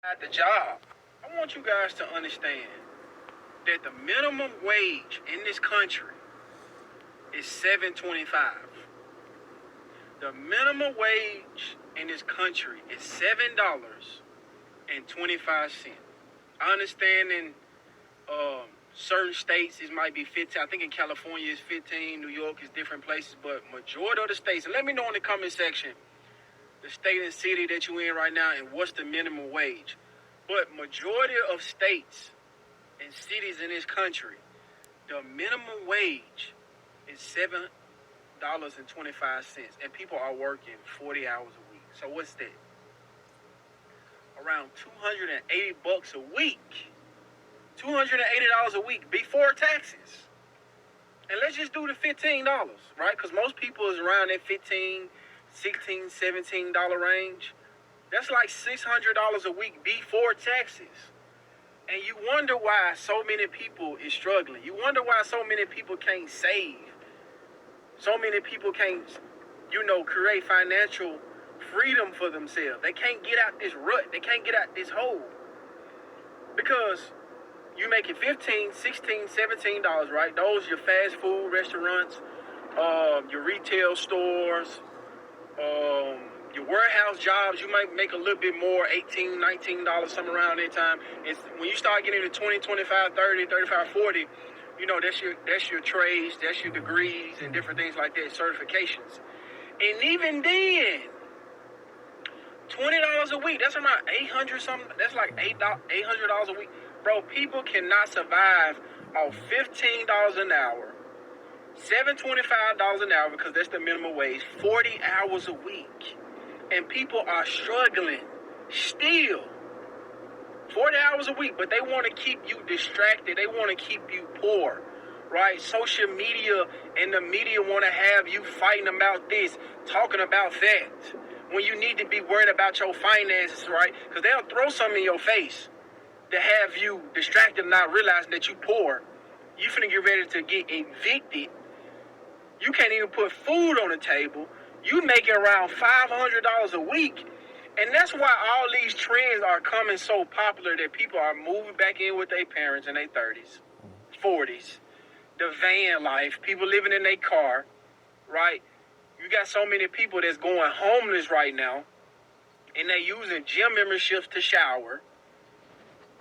at the job. I want you guys to understand that the minimum wage in this country is $7.25. The minimum wage in this country is $7.25. I understand in certain states it might be 15. I think in California it's 15. New York is different places, but majority of the states. And let me know in the comment section the state and city that you're in right now and what's the minimum wage. But majority of states and cities in this country, the minimum wage is $7.25, and people are working 40 hours a week. So what's that? Around $280 a week. $280 a week before taxes. And let's just do the $15, right? Because most people is around that $15, $16, $17 range. That's like $600 a week before taxes. And you wonder why so many people is struggling. You wonder why so many people can't save. So many people can't, create financial freedom for themselves. They can't get out this rut. They can't get out this hole. Because you making $15, $16, $17, right? Those your fast food restaurants, your retail stores, your warehouse jobs. You might make a little bit more, $18, $19, something around that time. It's when you start getting to 20, 25, 30, 35, 40, that's your trades, that's your degrees and different things like that, certifications. And even then, $20 a week, that's around 800 something. That's like $800 a week. Bro, people cannot survive off $15 an hour, $7.25 an hour, because that's the minimum wage, 40 hours a week. And people are struggling still. 40 hours a week, but they want to keep you distracted. They want to keep you poor, right? Social media and the media want to have you fighting about this, talking about that, when you need to be worried about your finances, right? Because they'll throw something in your face to have you distracted and not realizing that you poor. You finna get ready to get evicted. You can't even put food on the table. You making around $500 a week. And that's why all these trends are coming so popular that people are moving back in with their parents in their 30s, 40s. The van life, people living in their car, right? You got so many people that's going homeless right now, and they using gym memberships to shower.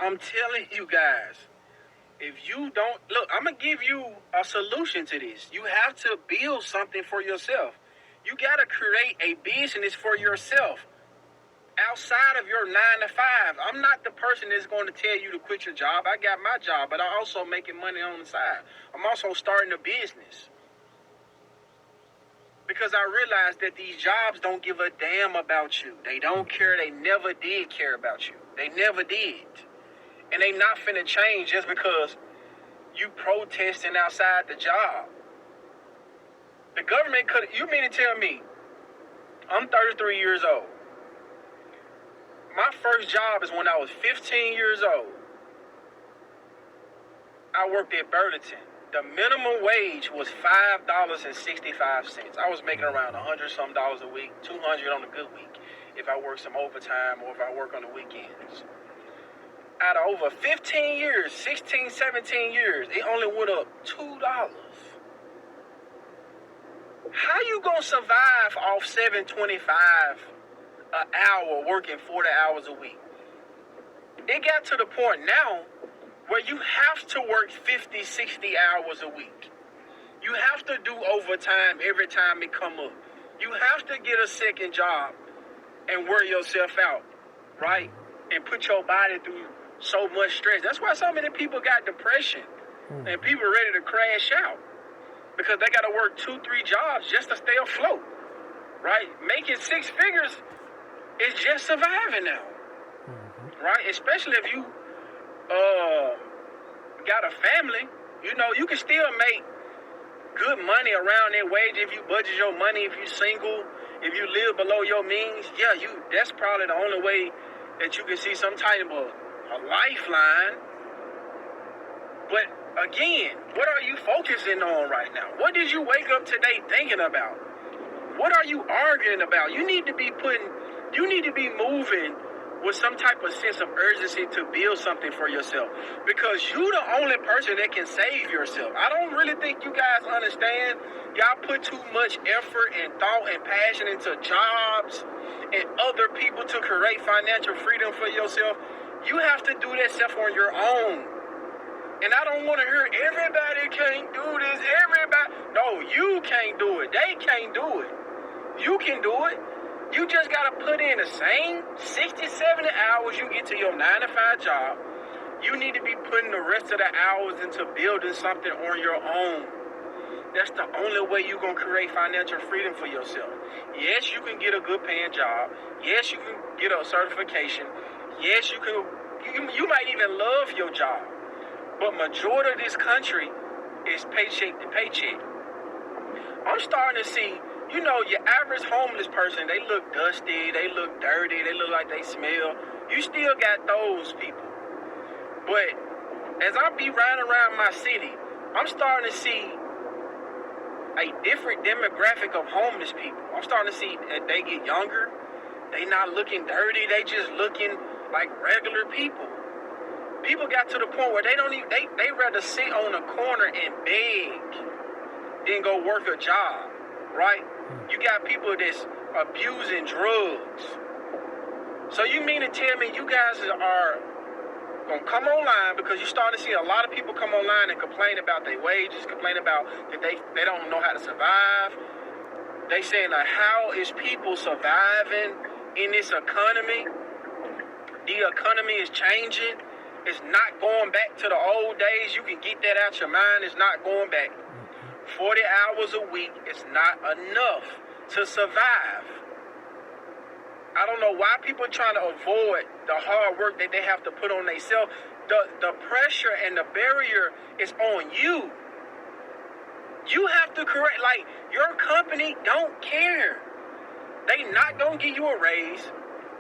I'm telling you guys, if you don't, look, I'm going to give you a solution to this. You have to build something for yourself. You got to create a business for yourself outside of your 9 to 5. I'm not the person that's going to tell you to quit your job. I got my job, but I'm also making money on the side. I'm also starting a business. Because I realized that these jobs don't give a damn about you. They don't care. They never did care about you. They never did. And they not finna change just because you protesting outside the job. The government could, you mean to tell me, I'm 33 years old. My first job is when I was 15 years old. I worked at Burlington. The minimum wage was $5.65. I was making around $100 a week, $200 on a good week, if I work some overtime or if I work on the weekends. Out of over 15 years, 16, 17 years, it only went up $2. How you gonna survive off $7.25 an hour working 40 hours a week? It got to the point now where you have to work 50, 60 hours a week. You have to do overtime every time it come up. You have to get a second job and wear yourself out, right? And put your body through so much stress. That's why so many people got depression and people are ready to crash out because they got to work 2-3 jobs just to stay afloat, right? Making 6 figures is just surviving now, right? Especially if you got a family, you can still make good money around that wage if you budget your money, if you're single, if you live below your means. Yeah, that's probably the only way that you can see some type of a lifeline. But again, what are you focusing on right now? What did you wake up today thinking about? What are you arguing about? You need to be moving with some type of sense of urgency to build something for yourself, because you the only person that can save yourself. I don't really think you guys understand. Y'all put too much effort and thought and passion into jobs and other people to create financial freedom for yourself. You have to do that stuff on your own. And I don't want to hear everybody can't do this, everybody. No, you can't do it. They can't do it. You can do it. You just got to put in the same 60, 70 hours you get to your 9-to-5 job. You need to be putting the rest of the hours into building something on your own. That's the only way you're going to create financial freedom for yourself. Yes, you can get a good paying job. Yes, you can get a certification. Yes, you might even love your job. But majority of this country is paycheck to paycheck. I'm starting to see, your average homeless person, they look dusty, they look dirty, they look like they smell. You still got those people. But as I be riding around my city, I'm starting to see a different demographic of homeless people. I'm starting to see that they get younger. They not looking dirty. They just looking like regular people. People got to the point where they rather sit on a corner and beg than go work a job, right? You got people that's abusing drugs. So you mean to tell me you guys are gonna come online, because you start to see a lot of people come online and complain about their wages, complain about that they don't know how to survive. They saying like, how is people surviving in this economy? The economy is changing. It's not going back to the old days. You can get that out your mind. It's not going back. 40 hours a week is not enough to survive. I don't know why people are trying to avoid the hard work that they have to put on themselves. The pressure and the barrier is on you. You have to correct, like, your company don't care. They not going to give you a raise.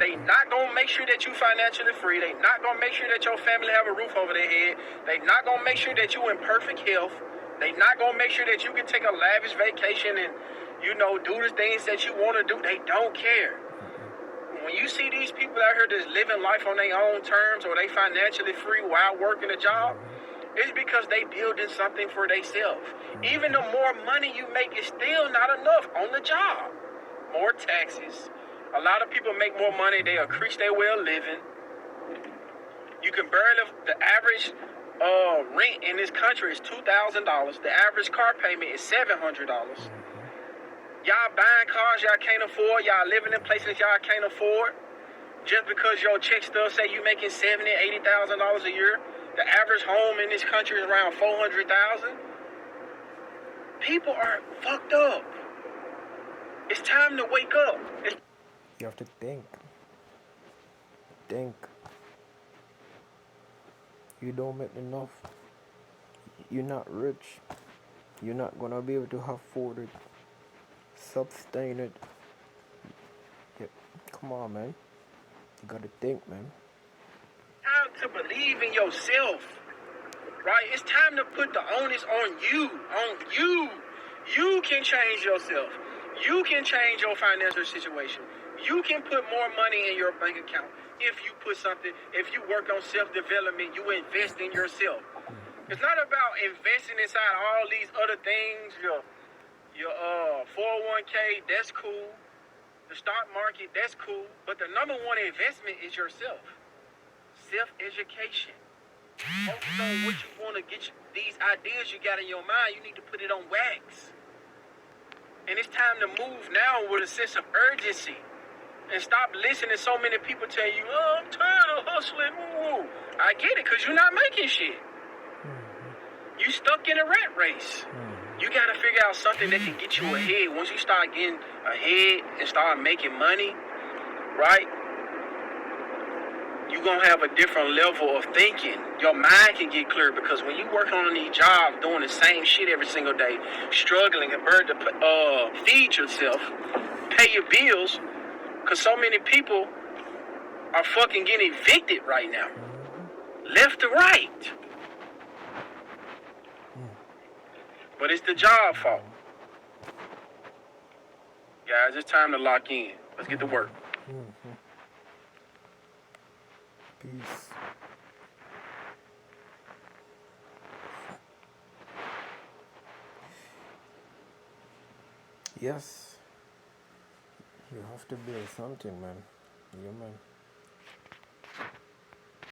They not going to make sure that you financially free. They not going to make sure that your family have a roof over their head. They not going to make sure that you in perfect health. They not going to make sure that you can take a lavish vacation and, do the things that you want to do. They don't care. When you see these people out here that's living life on their own terms, or they financially free while working a job, it's because they building something for themselves. Even the more money you make is still not enough on the job. More taxes. A lot of people make more money, they increase their way of living. You can barely, the average rent in this country is $2,000. The average car payment is $700. Y'all buying cars y'all can't afford. Y'all living in places y'all can't afford. Just because your check stub say you making $70,000, $80,000 a year. The average home in this country is around $400,000. People are fucked up. It's time to wake up. You have to think. Think. You don't make enough. You're not rich. You're not gonna be able to afford it. Sustain it. Yeah. Come on, man. You gotta think, man. Time to believe in yourself, right? It's time to put the onus on you. You can change yourself. You can change your financial situation. You can put more money in your bank account if you put something, if you work on self-development, you invest in yourself. It's not about investing inside all these other things, your 401k, that's cool. The stock market, that's cool. But the number one investment is yourself. Self-education. Focus on what you want to get, these ideas you got in your mind, you need to put it on wax. And it's time to move now with a sense of urgency. And stop listening to so many people tell you, oh, I'm tired of hustling. Ooh. I get it, because you're not making shit. You stuck in a rat race. You got to figure out something that can get you ahead. Once you start getting ahead and start making money, right? You're going to have a different level of thinking. Your mind can get clear, because when you work on these jobs, doing the same shit every single day, struggling and burden to feed yourself, pay your bills, because so many people are fucking getting evicted right now. Left to right. But it's the job fault. Guys, it's time to lock in. Let's get to work. Peace. Yes, you have to build something, man. You man.